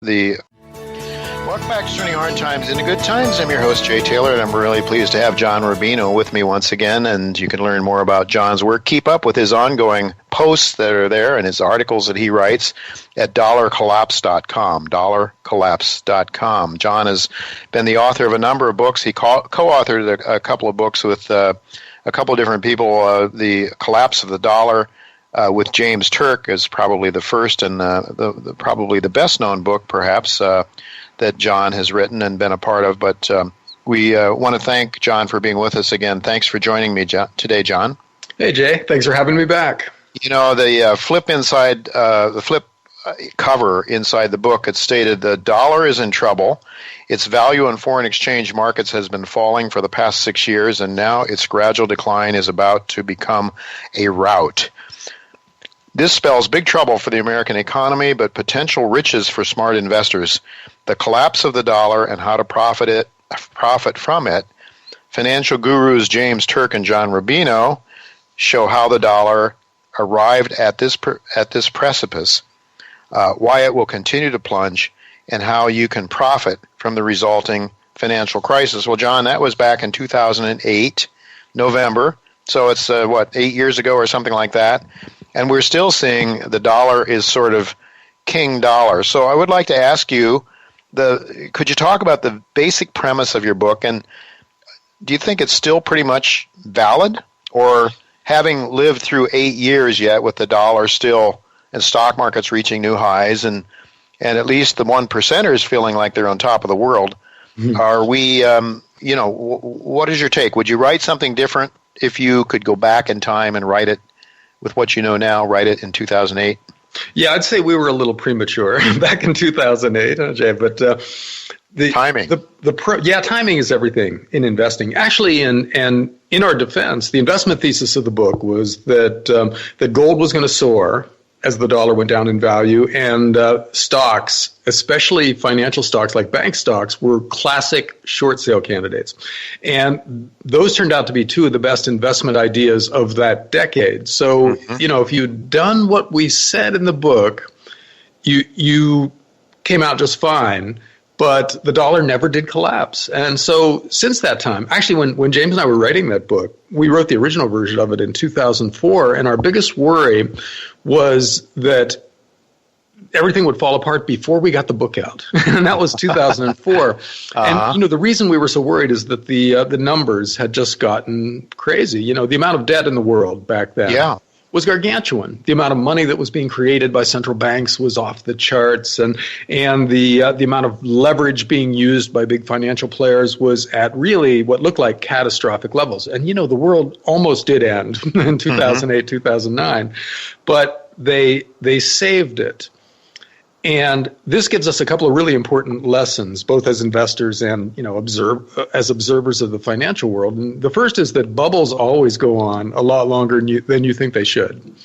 the... Welcome back to Turning Hard Times into Good Times. I'm your host, Jay Taylor, and I'm really pleased to have John Rubino with me once again, and you can learn more about John's work. Keep up with his ongoing posts that are there and his articles that he writes at dollarcollapse.com, dollarcollapse.com. John has been the author of a number of books. He co-authored a couple of books with a couple of different people. The Collapse of the Dollar with James Turk is probably the first and probably the best-known book, perhaps, that John has written and been a part of. But we want to thank John for being with us again. Thanks for joining me today, John. Hey, Jay. Thanks for having me back. You know, the flip cover inside the book, it stated the dollar is in trouble. Its value in foreign exchange markets has been falling for the past 6 years, and now its gradual decline is about to become a rout. This spells big trouble for the American economy, but potential riches for smart investors. The collapse of the dollar and how to profit from it. Financial gurus James Turk and John Rubino show how the dollar arrived at this precipice, why it will continue to plunge, and how you can profit from the resulting financial crisis. Well, John, that was back in 2008, November. So it's, 8 years ago or something like that. And we're still seeing the dollar is sort of king dollar. So I would like to ask you, could you talk about the basic premise of your book, and do you think it's still pretty much valid? Or having lived through 8 years yet with the dollar still and stock markets reaching new highs and at least the 1%ers feeling like they're on top of the world, are we, what is your take? Would you write something different if you could go back in time and write it with what you know now, write it in 2008? Yeah, I'd say we were a little premature back in 2008, Jay, but the timing. Timing is everything in investing. Actually, in our defense, the investment thesis of the book was that gold was going to soar as the dollar went down in value, and stocks, especially financial stocks like bank stocks, were classic short sale candidates. And those turned out to be two of the best investment ideas of that decade. So, if you'd done what we said in the book, you came out just fine. But the dollar never did collapse. And so since that time, actually when James and I were writing that book, we wrote the original version of it in 2004, and our biggest worry was that everything would fall apart before we got the book out. And that was 2004. And the reason we were so worried is that the numbers had just gotten crazy. The amount of debt in the world back then was gargantuan. The amount of money that was being created by central banks was off the charts, and the amount of leverage being used by big financial players was at really what looked like catastrophic levels. And the world almost did end in 2008, 2009, but they saved it. And this gives us a couple of really important lessons, both as investors and as observers of the financial world. And the first is that bubbles always go on a lot longer than you think they should.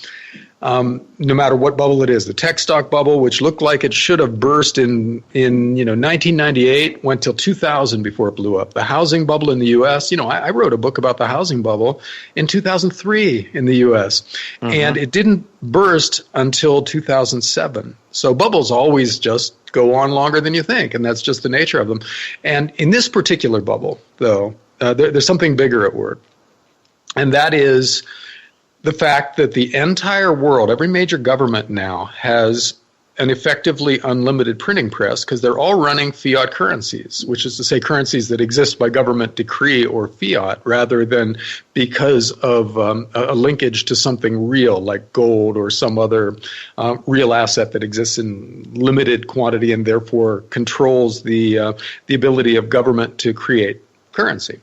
No matter what bubble it is, the tech stock bubble, which looked like it should have burst in 1998, went till 2000 before it blew up. The housing bubble in the U.S., I wrote a book about the housing bubble in 2003 in the U.S., and it didn't burst until 2007. So bubbles always just go on longer than you think, and that's just the nature of them. And in this particular bubble, though, there's something bigger at work, and that is the fact that the entire world, every major government now, has an effectively unlimited printing press because they're all running fiat currencies, which is to say currencies that exist by government decree or fiat rather than because of a linkage to something real like gold or some other real asset that exists in limited quantity and therefore controls the ability of government to create currency.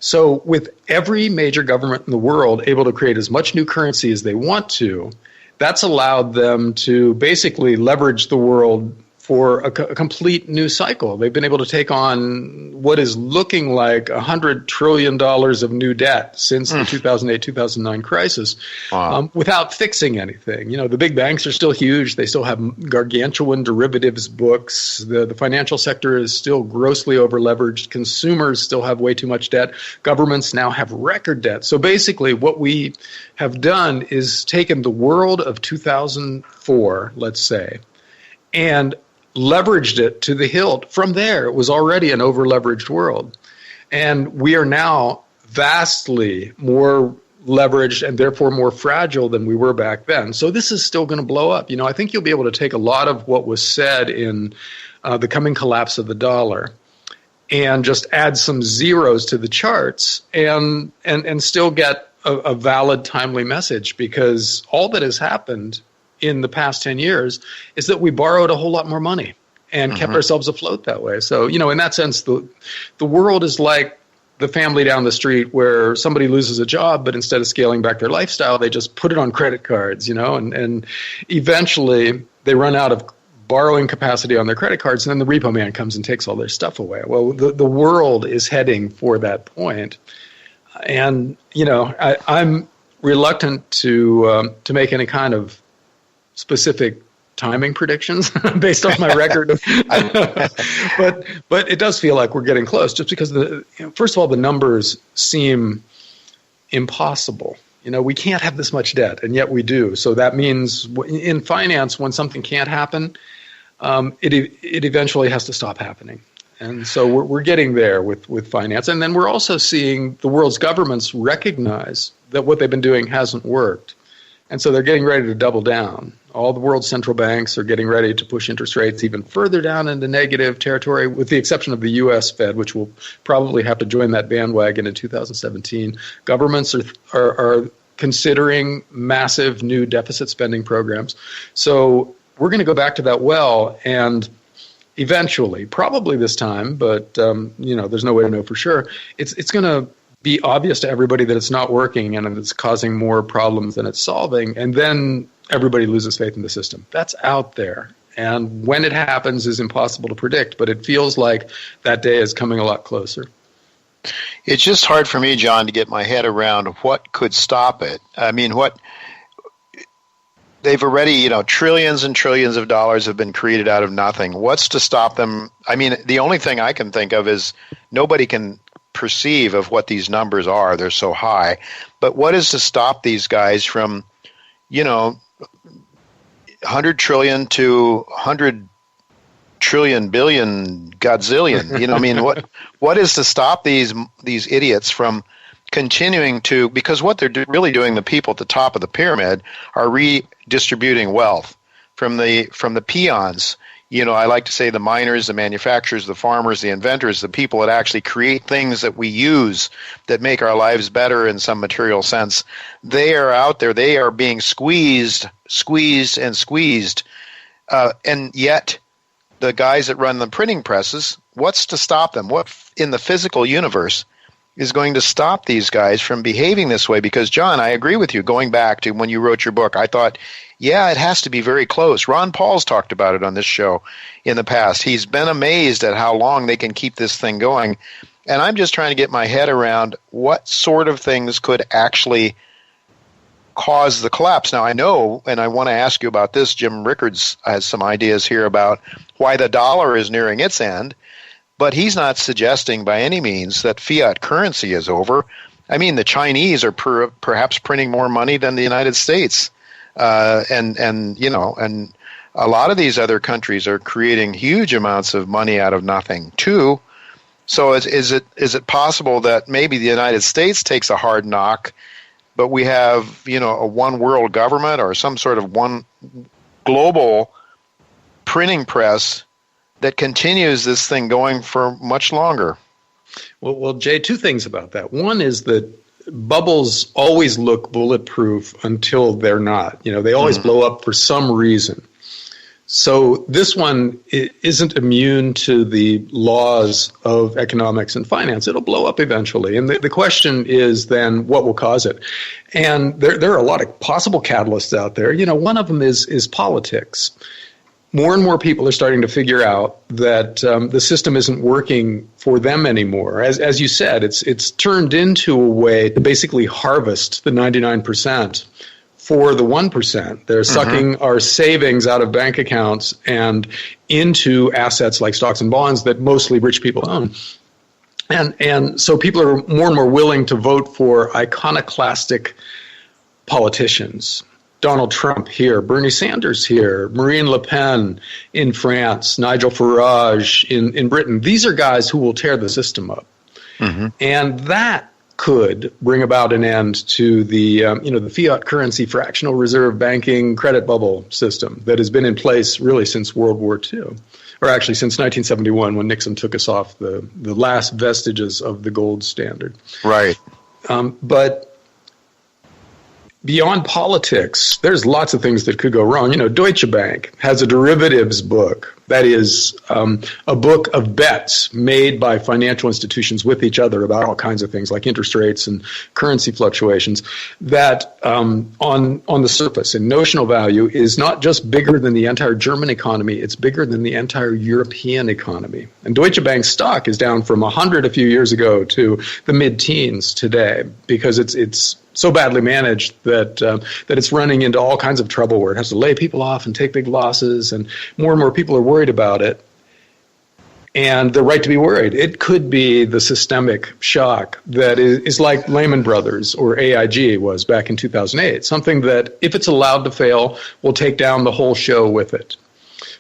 So with every major government in the world able to create as much new currency as they want to, that's allowed them to basically leverage the world for a complete new cycle. They've been able to take on what is looking like $100 trillion of new debt since the 2008-2009 crisis without fixing anything. The big banks are still huge. They still have gargantuan derivatives books. The financial sector is still grossly overleveraged. Consumers still have way too much debt. Governments now have record debt. So basically what we have done is taken the world of 2004, let's say, and leveraged it to the hilt. From there, it was already an over-leveraged world. And we are now vastly more leveraged and therefore more fragile than we were back then. So this is still going to blow up. I think you'll be able to take a lot of what was said in the coming collapse of the dollar and just add some zeros to the charts and still get a valid, timely message, because all that has happened in the past 10 years is that we borrowed a whole lot more money and kept ourselves afloat that way. So, in that sense, the world is like the family down the street where somebody loses a job, but instead of scaling back their lifestyle, they just put it on credit cards, and eventually they run out of borrowing capacity on their credit cards, and then the repo man comes and takes all their stuff away. Well, the world is heading for that point. And, I'm reluctant to make any kind of specific timing predictions based on my record. But it does feel like we're getting close, just because first of all, the numbers seem impossible. We can't have this much debt, and yet we do. So that means in finance, when something can't happen, it eventually has to stop happening. And so we're getting there with finance. And then we're also seeing the world's governments recognize that what they've been doing hasn't worked. And so they're getting ready to double down. All the world's central banks are getting ready to push interest rates even further down into negative territory, with the exception of the U.S. Fed, which will probably have to join that bandwagon in 2017. Governments are considering massive new deficit spending programs. So we're going to go back to that well, and eventually, probably this time, but there's no way to know for sure, it's going to be obvious to everybody that it's not working and it's causing more problems than it's solving, and then everybody loses faith in the system. That's out there. And when it happens is impossible to predict, but it feels like that day is coming a lot closer. It's just hard for me, John, to get my head around what could stop it. I mean, they've already, trillions and trillions of dollars have been created out of nothing. What's to stop them? I mean, the only thing I can think of is nobody can perceive of what these numbers are. They're so high. But what is to stop these guys from, 100 trillion to 100 trillion billion godzillion? What is to stop these idiots from continuing to, because what they're really doing, the people at the top of the pyramid are redistributing wealth from the peons. I like to say the miners, the manufacturers, the farmers, the inventors, the people that actually create things that we use that make our lives better in some material sense. They are out there. They are being squeezed. And yet the guys that run the printing presses, what's to stop them? What in the physical universe is going to stop these guys from behaving this way? Because, John, I agree with you. Going back to when you wrote your book, I thought, yeah, it has to be very close. Ron Paul's talked about it on this show in the past. He's been amazed at how long they can keep this thing going. And I'm just trying to get my head around what sort of things could actually cause the collapse. Now, I know, and I want to ask you about this, Jim Rickards has some ideas here about why the dollar is nearing its end. But he's not suggesting by any means that fiat currency is over. I mean, the Chinese are perhaps printing more money than the United States, and a lot of these other countries are creating huge amounts of money out of nothing too. So is it possible that maybe the United States takes a hard knock, but we have a one world government or some sort of one global printing press that continues this thing going for much longer? Well, Jay, two things about that. One is that bubbles always look bulletproof until they're not. They always blow up for some reason. So this one isn't immune to the laws of economics and finance. It'll blow up eventually. And the question is then what will cause it? And there are a lot of possible catalysts out there. One of them is politics. More and more people are starting to figure out that the system isn't working for them anymore. As you said, it's turned into a way to basically harvest the 99% for the 1%. They're sucking our savings out of bank accounts and into assets like stocks and bonds that mostly rich people own. And so people are more and more willing to vote for iconoclastic politicians. Donald Trump here, Bernie Sanders here, Marine Le Pen in France, Nigel Farage in Britain. These are guys who will tear the system up. Mm-hmm. And that could bring about an end to the the fiat currency fractional reserve banking credit bubble system that has been in place really since World War II, or actually since 1971 when Nixon took us off the last vestiges of the gold standard. Right. But beyond politics, there's lots of things that could go wrong. Deutsche Bank has a derivatives book that is a book of bets made by financial institutions with each other about all kinds of things like interest rates and currency fluctuations that on the surface in notional value is not just bigger than the entire German economy, it's bigger than the entire European economy. And Deutsche Bank's stock is down from 100 a few years ago to the mid-teens today because it's so badly managed that it's running into all kinds of trouble where it has to lay people off and take big losses, and more people are worried about it. And they're right to be worried. It could be the systemic shock that is like Lehman Brothers or AIG was back in 2008, something that, if it's allowed to fail, will take down the whole show with it.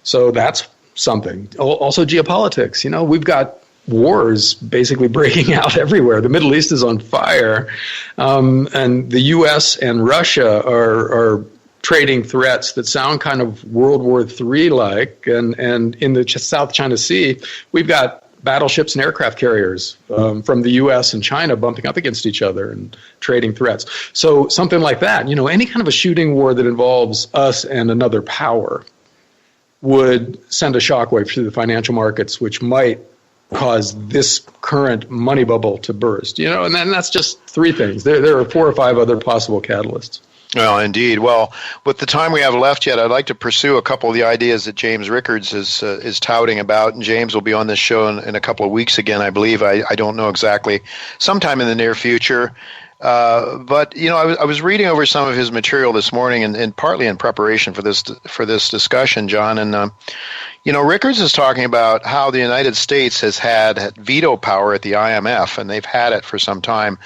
So that's something. Also geopolitics. We've got wars basically breaking out everywhere. The Middle East is on fire, and the U.S. and Russia are trading threats that sound kind of World War III-like. And in the South China Sea, we've got battleships and aircraft carriers from the U.S. and China bumping up against each other and trading threats. So something like that, any kind of a shooting war that involves us and another power would send a shockwave through the financial markets, which might cause this current money bubble to burst, and then that's just three things. There are 4 or 5 other possible catalysts. Well, indeed. Well, with the time we have left yet, I'd like to pursue a couple of the ideas that James Rickards is touting about, and James will be on this show in a couple of weeks again, I believe. I don't know exactly, sometime in the near future. But I was reading over some of his material this morning, and partly in preparation for this discussion, John. And Rickards is talking about how the United States has had veto power at the IMF, and they've had it for some time.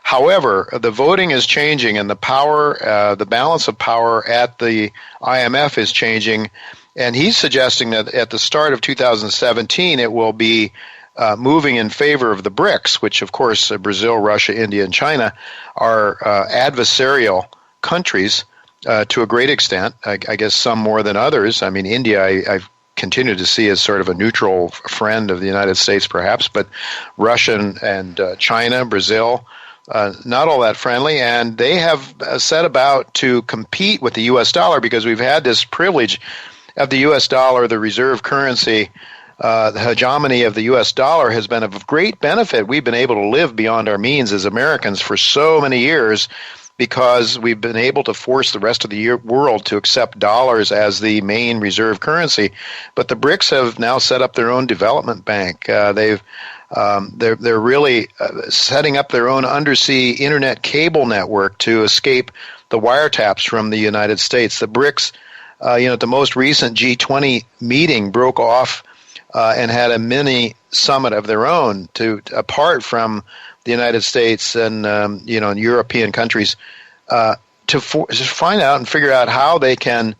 However, the voting is changing, and the balance of power at the IMF is changing. And he's suggesting that at the start of 2017, it will be moving in favor of the BRICS, which, of course, Brazil, Russia, India, and China are adversarial countries to a great extent. I guess some more than others. I mean, India, I've continued to see as sort of a neutral friend of the United States, perhaps, but Russia and China, Brazil, not all that friendly. And they have set about to compete with the U.S. dollar because we've had this privilege of the U.S. dollar, the reserve currency. The hegemony of the U.S. dollar has been of great benefit. We've been able to live beyond our means as Americans for so many years because we've been able to force the rest of the world to accept dollars as the main reserve currency. But the BRICS have now set up their own development bank. They're really setting up their own undersea internet cable network to escape the wiretaps from the United States. The BRICS, at the most recent G20 meeting, broke off and had a mini summit of their own apart from the United States and European countries to find out and figure out how they can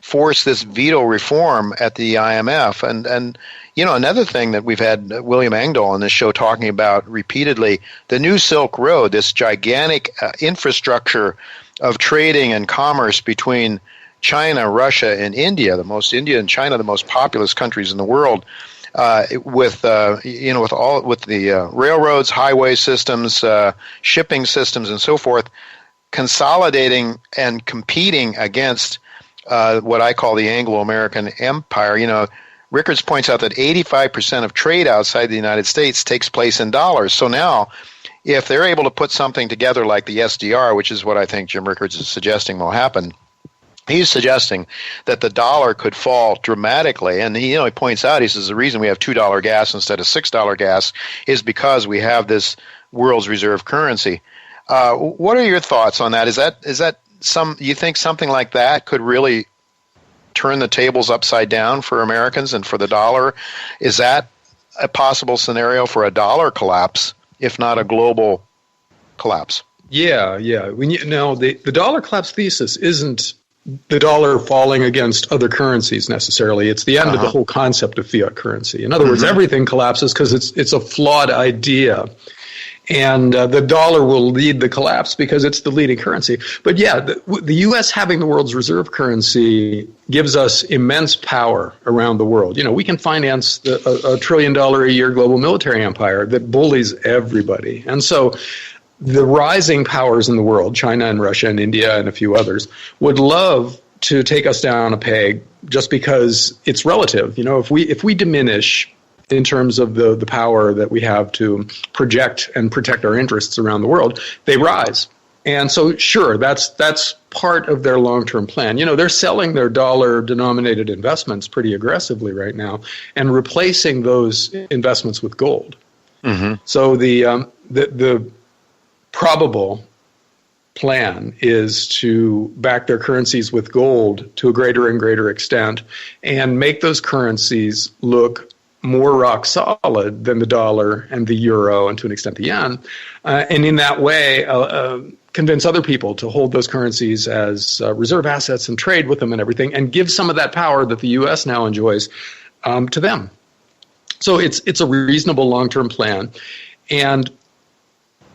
force this veto reform at the IMF. And another thing that we've had William Engdahl on this show talking about repeatedly, the New Silk Road, this gigantic infrastructure of trading and commerce between China, Russia, and India, India and China, the most populous countries in the world, with the railroads, highway systems, shipping systems, and so forth, consolidating and competing against what I call the Anglo-American empire. Rickards points out that 85% of trade outside the United States takes place in dollars. So now, if they're able to put something together like the SDR, which is what I think Jim Rickards is suggesting will happen, he's suggesting that the dollar could fall dramatically. And he points out, he says the reason we have $2 gas instead of $6 gas is because we have this world's reserve currency. What are your thoughts on that? Is that you think something like that could really turn the tables upside down for Americans and for the dollar? Is that a possible scenario for a dollar collapse, if not a global collapse? Yeah. The dollar collapse thesis isn't the dollar falling against other currencies necessarily. It's the end of the whole concept of fiat currency. In other words, everything collapses because it's a flawed idea. And the dollar will lead the collapse because it's the leading currency. But yeah, the U.S. having the world's reserve currency gives us immense power around the world. We can finance a $1 trillion a year global military empire that bullies everybody. And so the rising powers in the world, China and Russia and India and a few others, would love to take us down a peg just because it's relative. If we diminish in terms of the power that we have to project and protect our interests around the world, they rise. And so, sure, that's part of their long-term plan. They're selling their dollar-denominated investments pretty aggressively right now and replacing those investments with gold. So the probable plan is to back their currencies with gold to a greater and greater extent and make those currencies look more rock solid than the dollar and the euro and to an extent the yen, and in that way convince other people to hold those currencies as reserve assets and trade with them and everything, and give some of that power that the U.S. now enjoys to them. So it's a reasonable long-term plan, and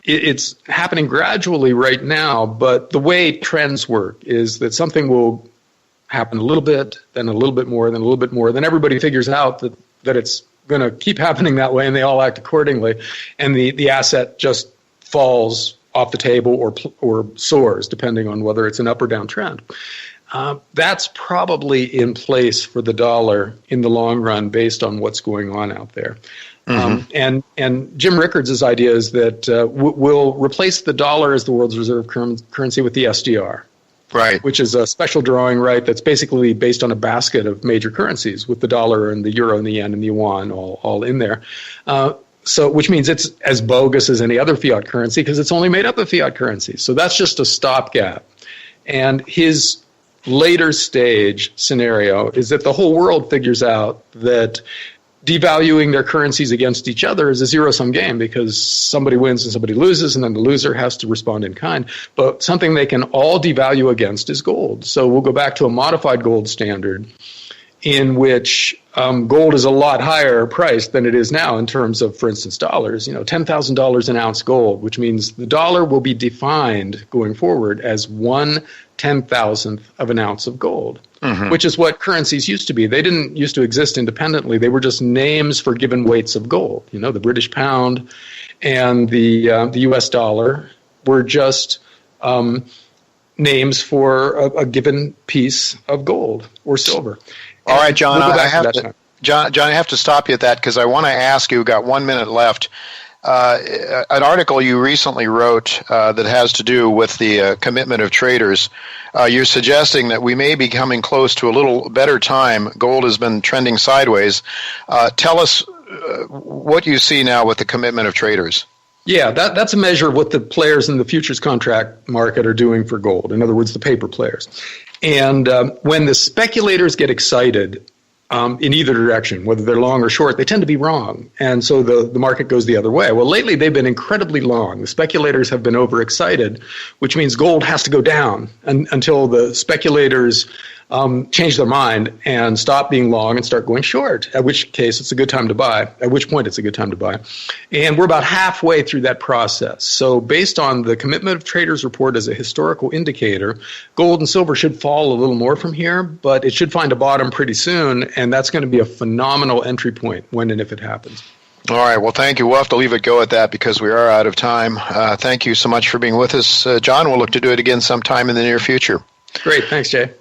it's happening gradually right now, but the way trends work is that something will happen a little bit, then a little bit more, then a little bit more, then everybody figures out that it's going to keep happening that way, and they all act accordingly, and the asset just falls off the table or soars, depending on whether it's an up or down trend. That's probably in place for the dollar in the long run based on what's going on out there. And Jim Rickards' idea is that we'll replace the dollar as the world's reserve currency with the SDR. Right. Which is a special drawing right that's basically based on a basket of major currencies with the dollar and the euro and the yen and the yuan all in there. So which means it's as bogus as any other fiat currency because it's only made up of fiat currencies. So that's just a stopgap. And his later stage scenario is that the whole world figures out that devaluing their currencies against each other is a zero-sum game because somebody wins and somebody loses, and then the loser has to respond in kind. But something they can all devalue against is gold. So we'll go back to a modified gold standard in which gold is a lot higher priced than it is now in terms of, for instance, dollars. $10,000 an ounce gold, which means the dollar will be defined going forward as 1/10,000th of an ounce of gold, which is what currencies used to be. They didn't used to exist independently. They were just names for given weights of gold. The British pound and the U.S. dollar were just names for a given piece of gold or silver. All right, John, I have to stop you at that because I want to ask you, we've got 1 minute left. An article you recently wrote that has to do with the commitment of traders. You're suggesting that we may be coming close to a little better time. Gold has been trending sideways. Tell us what you see now with the commitment of traders. Yeah, that's a measure of what the players in the futures contract market are doing for gold. In other words, the paper players. And when the speculators get excited in either direction, whether they're long or short, they tend to be wrong. And so the market goes the other way. Well, lately they've been incredibly long. The speculators have been overexcited, which means gold has to go down until the speculators change their mind and stop being long and start going short, at which case it's a good time to buy, at which point it's a good time to buy. And we're about halfway through that process. So based on the Commitment of Traders report as a historical indicator, gold and silver should fall a little more from here, but it should find a bottom pretty soon, and that's going to be a phenomenal entry point when and if it happens. All right. Well, thank you. We'll have to leave it go at that because we are out of time. Thank you so much for being with us, John. We'll look to do it again sometime in the near future. Great. Thanks, Jay.